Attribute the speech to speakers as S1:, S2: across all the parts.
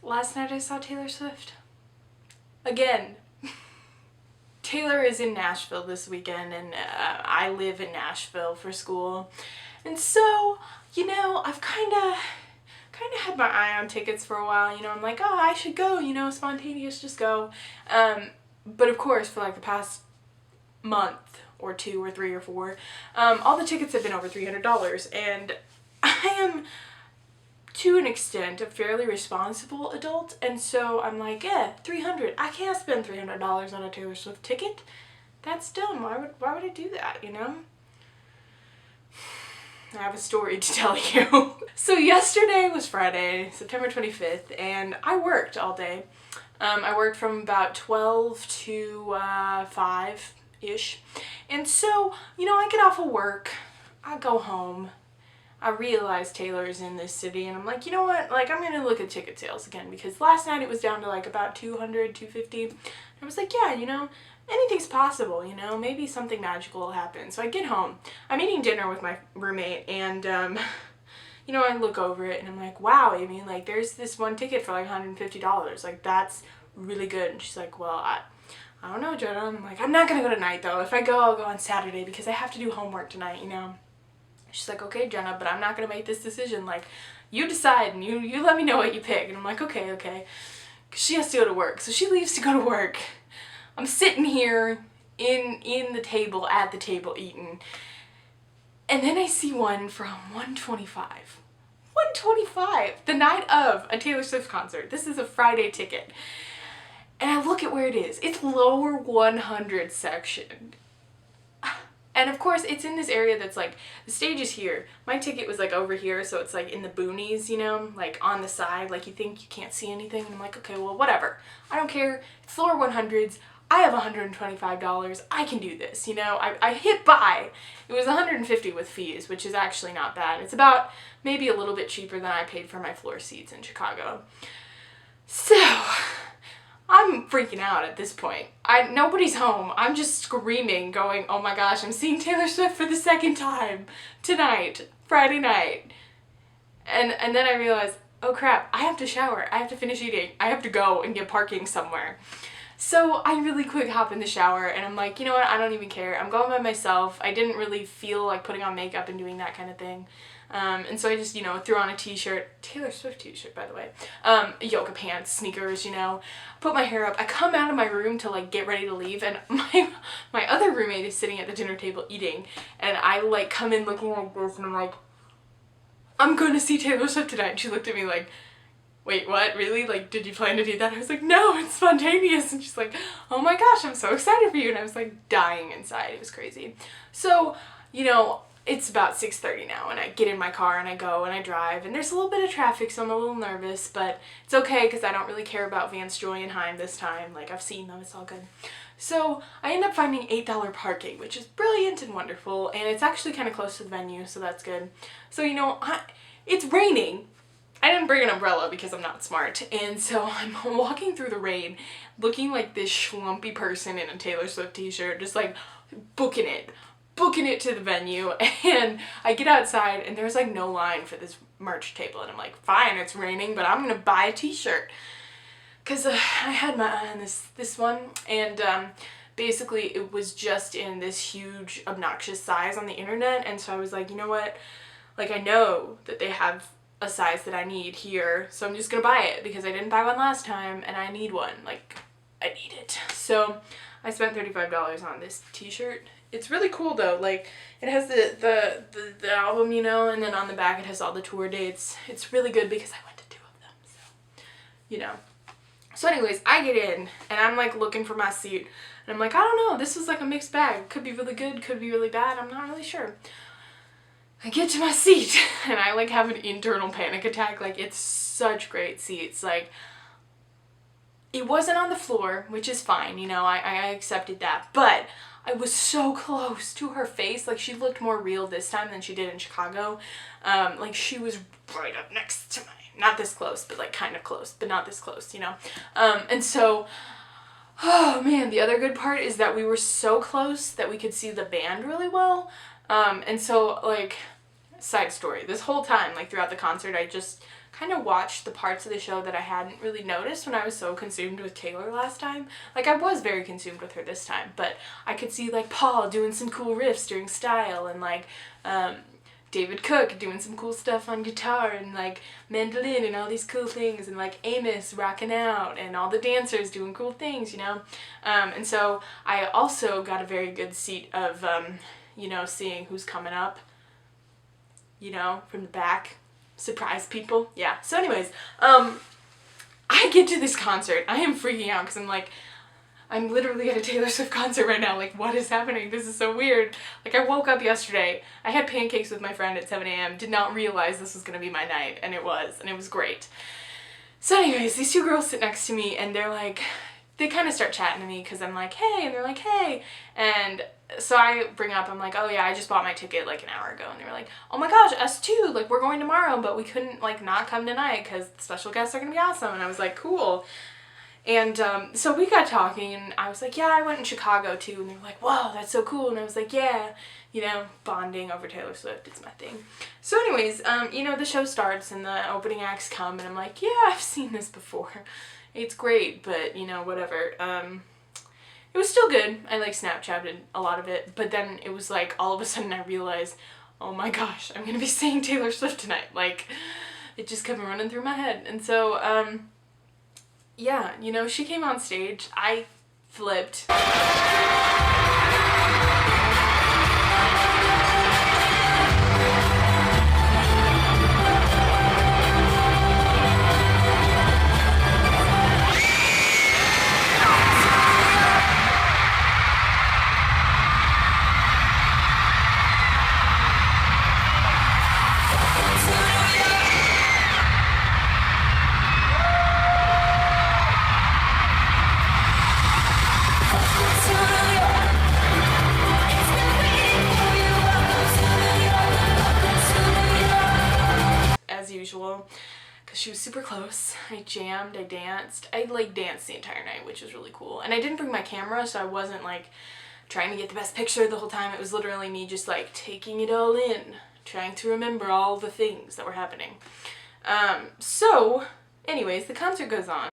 S1: last night I saw Taylor Swift. Again. Taylor is in Nashville this weekend, and I live in Nashville for school. And so, you know, I've kind of had my eye on tickets for a while. You know, I'm like, oh, I should go, you know, spontaneous, just go. But of course, for like the past month or 2 or 3 or 4, all the tickets have been over $300, and I am, to an extent, a fairly responsible adult, and so I'm like, yeah, $300. I can't spend $300 on a Taylor Swift ticket. That's dumb. Why would I do that, you know? I have a story to tell you. So yesterday was Friday, September 25th, and I worked all day. I worked from about 12 to 5-ish. And so, you know, I get off of work, I go home, I realize Taylor's in this city, and I'm like, you know what, like, I'm gonna look at ticket sales again, because last night it was down to like about $200, $250. I was like, yeah, you know, anything's possible, you know, maybe something magical will happen. So I get home, I'm eating dinner with my roommate, and you know, I look over it and I'm like, wow, Amy, like, there's this one ticket for like $150, like, that's really good. And she's like, well, I don't know, Jenna. And I'm like, I'm not gonna go tonight though. If I go, I'll go on Saturday because I have to do homework tonight, you know. She's like, okay, Jenna, but I'm not gonna make this decision. Like, you decide and you let me know what you pick. And I'm like, okay. 'Cause she has to go to work. So she leaves to go to work. I'm sitting here at the table eating. And then I see one from $125. $125! The night of a Taylor Swift concert. This is a Friday ticket. And I look at where it is. It's lower 100 section. And of course, it's in this area that's like, the stage is here. My ticket was like over here, so it's like in the boonies, you know, like on the side, like you think you can't see anything. And I'm like, okay, well, whatever. I don't care. It's lower 100s. I have $125. I can do this, you know. I hit buy. It was $150 with fees, which is actually not bad. It's about maybe a little bit cheaper than I paid for my floor seats in Chicago. So I'm freaking out at this point. Nobody's home. I'm just screaming, going, oh my gosh, I'm seeing Taylor Swift for the second time tonight, Friday night. And then I realized, oh crap, I have to shower. I have to finish eating. I have to go and get parking somewhere. So I really quick hop in the shower and I'm like, you know what, I don't even care. I'm going by myself. I didn't really feel like putting on makeup and doing that kind of thing. And so I just, you know, threw on a t-shirt, Taylor Swift t-shirt, by the way, yoga pants, sneakers, you know, put my hair up. I come out of my room to like get ready to leave, and my other roommate is sitting at the dinner table eating, and I like come in looking like this, and I'm like, I'm going to see Taylor Swift tonight. And she looked at me like, wait, what? Really? Like, did you plan to do that? I was like, no, it's spontaneous. And she's like, oh my gosh, I'm so excited for you. And I was like dying inside. It was crazy. So, you know, it's about 6:30 now, and I get in my car and I go and I drive, and there's a little bit of traffic, so I'm a little nervous, but it's okay because I don't really care about Vance, Joy, and Heim this time. Like, I've seen them, it's all good. So I end up finding $8 parking, which is brilliant and wonderful, and it's actually kind of close to the venue, so that's good. So, you know, it's raining. I didn't bring an umbrella because I'm not smart, and so I'm walking through the rain looking like this schlumpy person in a Taylor Swift t-shirt, just like booking it to the venue. And I get outside and there's like no line for this merch table, and I'm like, fine, it's raining, but I'm gonna buy a t-shirt because I had my eye on this one, and basically it was just in this huge obnoxious size on the internet, and so I was like, you know what, like, I know that they have a size that I need here, so I'm just gonna buy it because I didn't buy one last time and I need one. Like, I need it. So I spent $35 on this t-shirt. It's really cool though. Like, it has the album, you know, and then on the back it has all the tour dates. It's really good because I went to 2 of them, so, you know. So anyways, I get in and I'm like looking for my seat, and I'm like, I don't know, this is like a mixed bag. Could be really good, could be really bad, I'm not really sure. I get to my seat and I like have an internal panic attack. Like, it's such great seats. Like, it wasn't on the floor, which is fine, you know, I accepted that, but I was so close to her face. Like, she looked more real this time than she did in Chicago. Like, she was right up next to not this close, but like kind of close, but not this close, you know. And so, oh man, the other good part is that we were so close that we could see the band really well. And so, like, side story, this whole time, like throughout the concert, I just kind of watched the parts of the show that I hadn't really noticed when I was so consumed with Taylor last time. Like, I was very consumed with her this time, but I could see, like, Paul doing some cool riffs during Style, and, like, David Cook doing some cool stuff on guitar and, like, mandolin and all these cool things, and, like, Amos rocking out and all the dancers doing cool things, you know? And so I also got a very good seat of, you know, seeing who's coming up, you know, from the back. Surprise people. Yeah. So anyways, I get to this concert. I am freaking out because I'm like, I'm literally at a Taylor Swift concert right now. Like, what is happening? This is so weird. Like, I woke up yesterday. I had pancakes with my friend at 7 a.m. Did not realize this was going to be my night. And it was great. So anyways, these two girls sit next to me and they're like, they kind of start chatting to me because I'm like, hey, and they're like, hey. And so I bring up, I'm like, oh yeah, I just bought my ticket like an hour ago. And they were like, oh my gosh, us too. Like, we're going tomorrow, but we couldn't like not come tonight because the special guests are going to be awesome. And I was like, cool. And so we got talking and I was like, yeah, I went in Chicago too. And they were like, whoa, that's so cool. And I was like, yeah, you know, bonding over Taylor Swift, it's my thing. So anyways, you know, the show starts and the opening acts come and I'm like, yeah, I've seen this before. It's great, but you know, whatever. It was still good. I like Snapchatted a lot of it, but then it was like all of a sudden I realized, oh my gosh, I'm gonna be seeing Taylor Swift tonight. Like, it just kept running through my head. And so, yeah, you know, she came on stage. I flipped. Because she was super close. I jammed, I danced. I like danced the entire night, which was really cool. And I didn't bring my camera, so I wasn't like trying to get the best picture the whole time. It was literally me just like taking it all in, trying to remember all the things that were happening. So anyways, the concert goes on.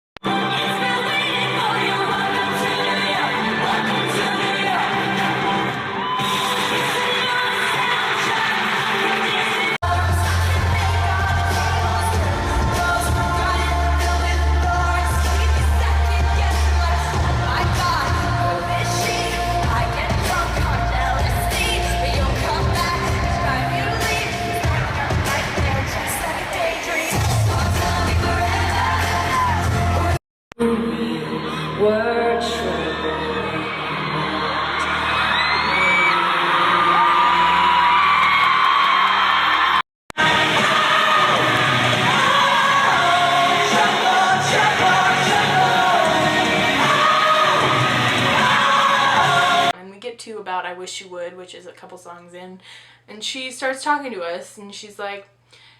S1: To about I Wish You Would, which is a couple songs in, and she starts talking to us and she's like,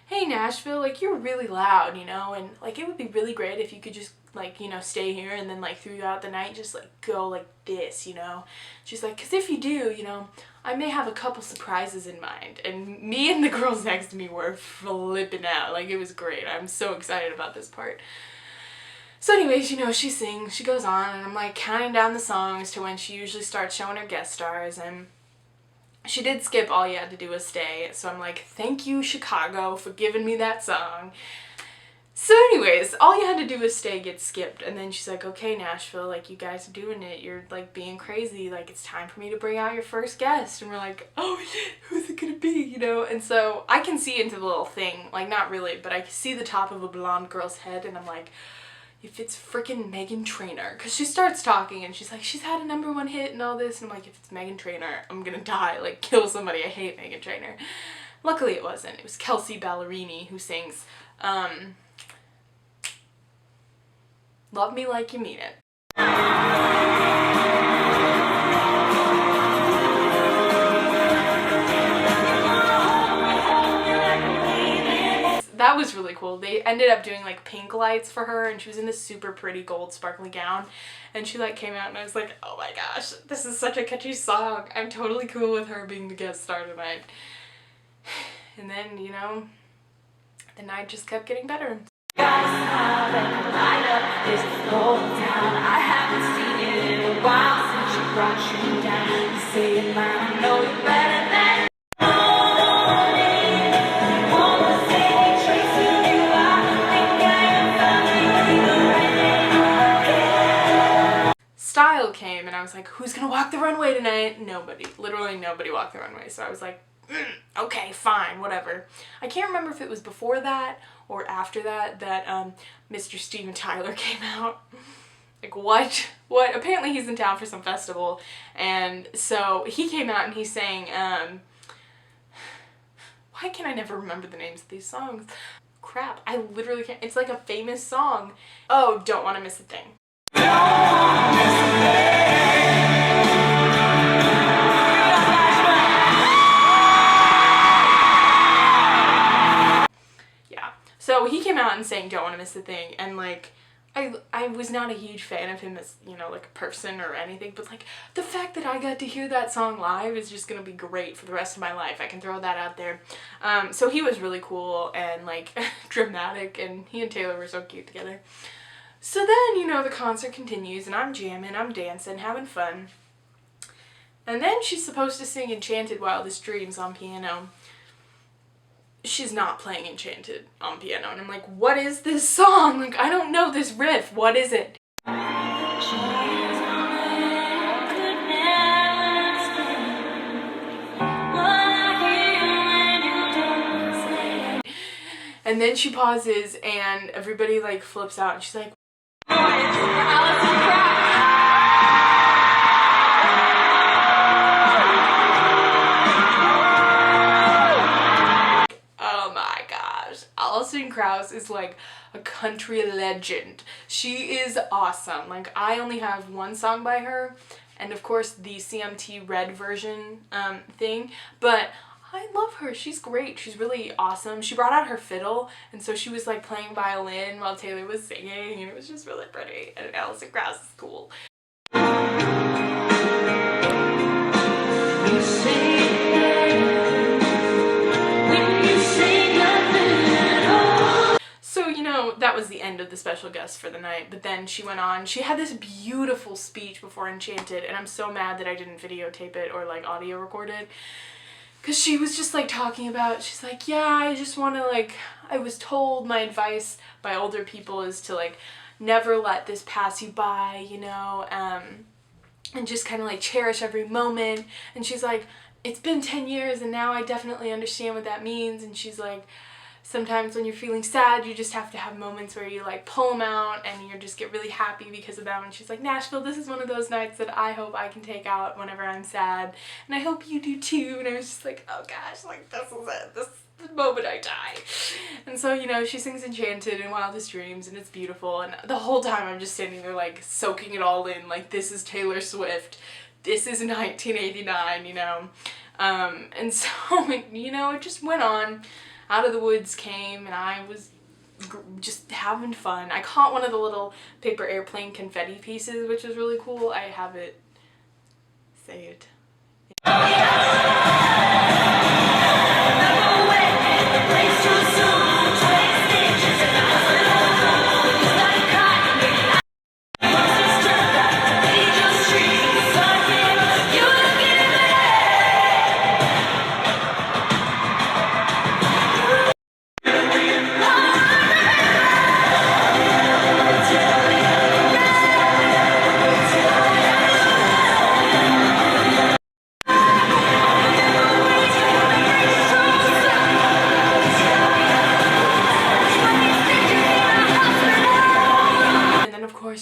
S1: hey Nashville, like you're really loud, you know, and like it would be really great if you could just like, you know, stay here and then like throughout the night just like go like this, you know. She's like, because if you do, you know, I may have a couple surprises in mind. And me and the girls next to me were flipping out. Like, it was great. I'm so excited about this part. So anyways, you know, she sings, she goes on, and I'm like counting down the songs to when she usually starts showing her guest stars, and she did skip All You Had to Do Was Stay, so I'm like, thank you Chicago for giving me that song. So anyways, All You Had to Do Was Stay gets skipped, and then she's like, okay Nashville, like you guys are doing it, you're like being crazy, like it's time for me to bring out your first guest. And we're like, oh shit, who's it gonna be, you know? And so I can see into the little thing, like not really, but I can see the top of a blonde girl's head, and I'm like, if it's freaking Meghan Trainor, because she starts talking and she's like, she's had a #1 hit and all this, and I'm like, if it's Meghan Trainor, I'm gonna die, like kill somebody. I hate Meghan Trainor. Luckily it wasn't. It was Kelsey Ballerini who sings Love Me Like You Mean It. That was really cool. They ended up doing like pink lights for her, and she was in this super pretty gold sparkly gown, and she like came out and I was like, oh my gosh, this is such a catchy song. I'm totally cool with her being the guest star tonight. And then, you know, the night just kept getting better. Style came and I was like, who's gonna walk the runway tonight? Nobody. Literally nobody walked the runway. So I was like, okay, fine, whatever. I can't remember if it was before that or after that Mr. Steven Tyler came out. Like, what? What? Apparently he's in town for some festival. And so he came out and he sang, why can I never remember the names of these songs? Crap, I literally can't. It's like a famous song. Oh, Don't Wanna Miss a Thing. Yeah. So he came out and sang Don't Wanna Miss a Thing, and like, I was not a huge fan of him as, you know, like a person or anything, but like the fact that I got to hear that song live is just gonna be great for the rest of my life. I can throw that out there. So he was really cool and like dramatic, and he and Taylor were so cute together. So then, you know, the concert continues and I'm jamming, I'm dancing, having fun. And then she's supposed to sing Enchanted Wildest Dreams on piano. She's not playing Enchanted on piano, and I'm like, what is this song? Like, I don't know this riff. What is it? And then she pauses and everybody like flips out and she's like, Alison Krauss is like a country legend. She is awesome. Like, I only have one song by her, and of course the CMT Red version thing, but I love her. She's great. She's really awesome. She brought out her fiddle, and so she was like playing violin while Taylor was singing, and it was just really pretty, and Alison Krauss is cool. So, you know, that was the end of the special guest for the night, but then she went on. She had this beautiful speech before Enchanted, and I'm so mad that I didn't videotape it or like audio record it, because she was just like talking about, she's like, yeah, I just want to like, I was told my advice by older people is to like never let this pass you by, you know, and just kind of like cherish every moment. And she's like, it's been 10 years and now I definitely understand what that means. And she's like, sometimes when you're feeling sad, you just have to have moments where you like pull them out and you just get really happy because of them. And she's like, Nashville, this is one of those nights that I hope I can take out whenever I'm sad. And I hope you do too. And I was just like, oh gosh, like this is it. This is the moment I die. And so, you know, she sings Enchanted and Wildest Dreams, and it's beautiful. And the whole time I'm just standing there like soaking it all in. Like, this is Taylor Swift. This is 1989, you know. And so, you know, it just went on. Out of the Woods came, and I was just having fun. I caught one of the little paper airplane confetti pieces, which is really cool. I have it saved.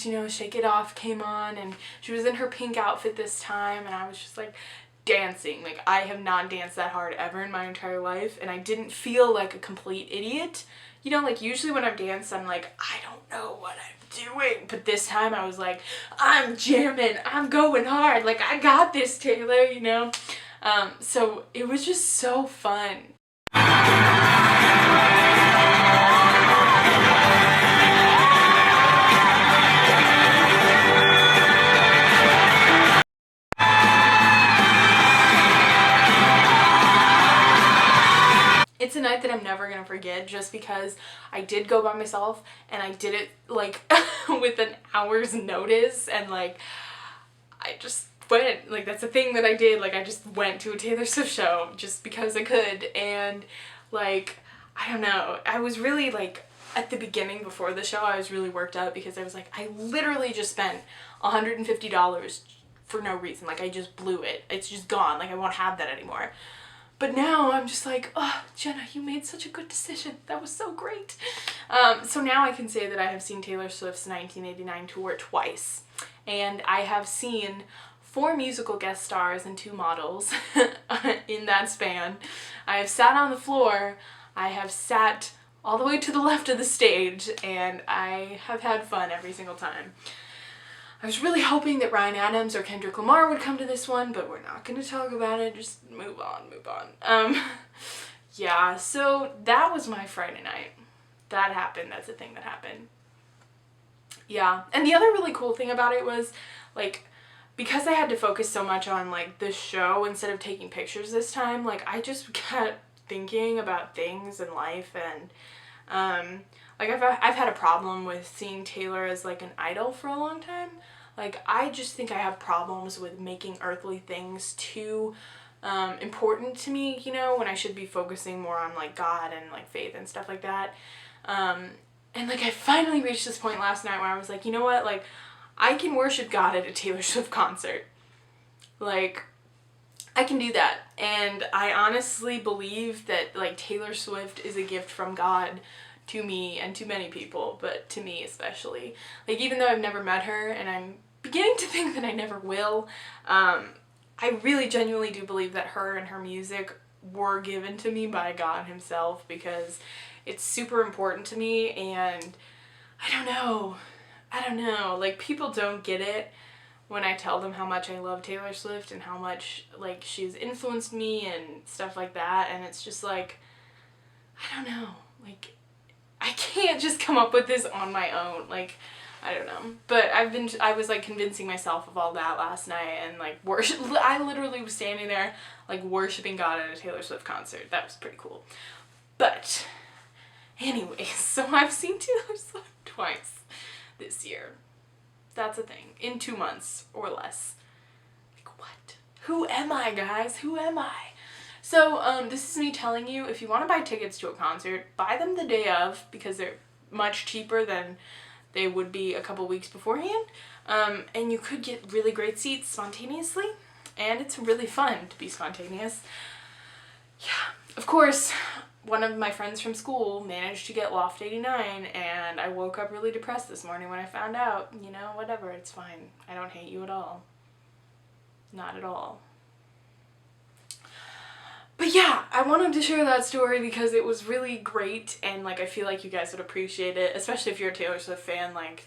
S1: You know, Shake It Off came on, and she was in her pink outfit this time, and I was just like dancing. Like, I have not danced that hard ever in my entire life, and I didn't feel like a complete idiot. You know, like usually when I've danced, I'm like, I don't know what I'm doing, but this time I was like, I'm jamming, I'm going hard, like I got this, Taylor, you know. So it was just so fun. It's a night that I'm never gonna forget, just because I did go by myself and I did it like with an hour's notice, and like I just went, like that's a thing that I did, like I just went to a Taylor Swift show just because I could. And like, I don't know, I was really like, at the beginning before the show I was really worked up because I was like, I literally just spent $150 for no reason, like I just blew it, it's just gone, like I won't have that anymore. But now I'm just like, oh, Jenna, you made such a good decision. That was so great. So now I can say that I have seen Taylor Swift's 1989 tour twice. And I have seen 4 musical guest stars and 2 models in that span. I have sat on the floor. I have sat all the way to the left of the stage. And I have had fun every single time. I was really hoping that Ryan Adams or Kendrick Lamar would come to this one, but we're not going to talk about it. Just move on. Yeah, so that was my Friday night. That happened. That's a thing that happened. Yeah, and the other really cool thing about it was, like, because I had to focus so much on, like, the show instead of taking pictures this time, like, I just kept thinking about things in life, and, like, I've had a problem with seeing Taylor as, like, an idol for a long time. Like, I just think I have problems with making earthly things too important to me, you know, when I should be focusing more on, like, God and, like, faith and stuff like that. And, like, I finally reached this point last night where I was like, you know what, like, I can worship God at a Taylor Swift concert. Like, I can do that. And I honestly believe that, like, Taylor Swift is a gift from God to me and to many people, but to me especially. Like, even though I've never met her, and I'm beginning to think that I never will, I really genuinely do believe that her and her music were given to me by God himself, because it's super important to me. And I don't know, like, people don't get it when I tell them how much I love Taylor Swift and how much, like, she's influenced me and stuff like that, and it's just like, I don't know, like, I can't just come up with this on my own, like, I don't know. But I was, like, convincing myself of all that last night, and, like, I literally was standing there, like, worshiping God at a Taylor Swift concert. That was pretty cool. But, anyways, so I've seen Taylor Swift twice this year. That's a thing. In 2 months, or less. Like, what? Who am I, guys? Who am I? So, this is me telling you, if you want to buy tickets to a concert, buy them the day of, because they're much cheaper than they would be a couple weeks beforehand. And you could get really great seats spontaneously, and it's really fun to be spontaneous. Yeah. Of course, one of my friends from school managed to get Loft 89, and I woke up really depressed this morning when I found out. You know, whatever, it's fine. I don't hate you at all. Not at all. But yeah, I wanted to share that story because it was really great, and, like, I feel like you guys would appreciate it, especially if you're a Taylor Swift fan, like,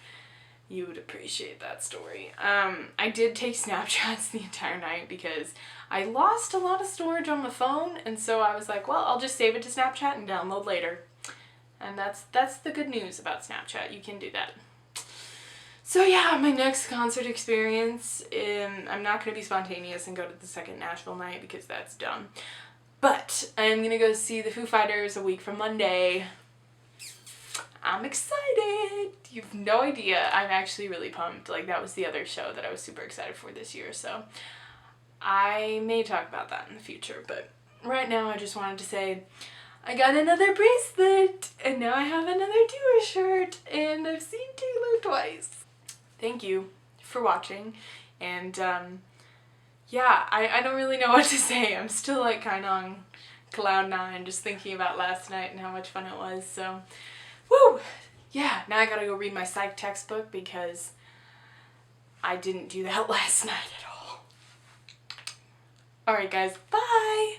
S1: you would appreciate that story. I did take Snapchats the entire night because I lost a lot of storage on my phone, and so I was like, well, I'll just save it to Snapchat and download later. And that's the good news about Snapchat. You can do that. So yeah, my next concert experience, I'm not going to be spontaneous and go to the second Nashville night because that's dumb. But I'm going to go see the Foo Fighters a week from Monday. I'm excited. You have no idea. I'm actually really pumped. Like, that was the other show that I was super excited for this year. So I may talk about that in the future. But right now I just wanted to say I got another bracelet. And now I have another tour shirt. And I've seen Taylor twice. Thank you for watching. And yeah, I don't really know what to say. I'm still, like, kind of on cloud 9 just thinking about last night and how much fun it was. So, woo! Yeah, now I gotta go read my psych textbook because I didn't do that last night at all. Alright guys, bye!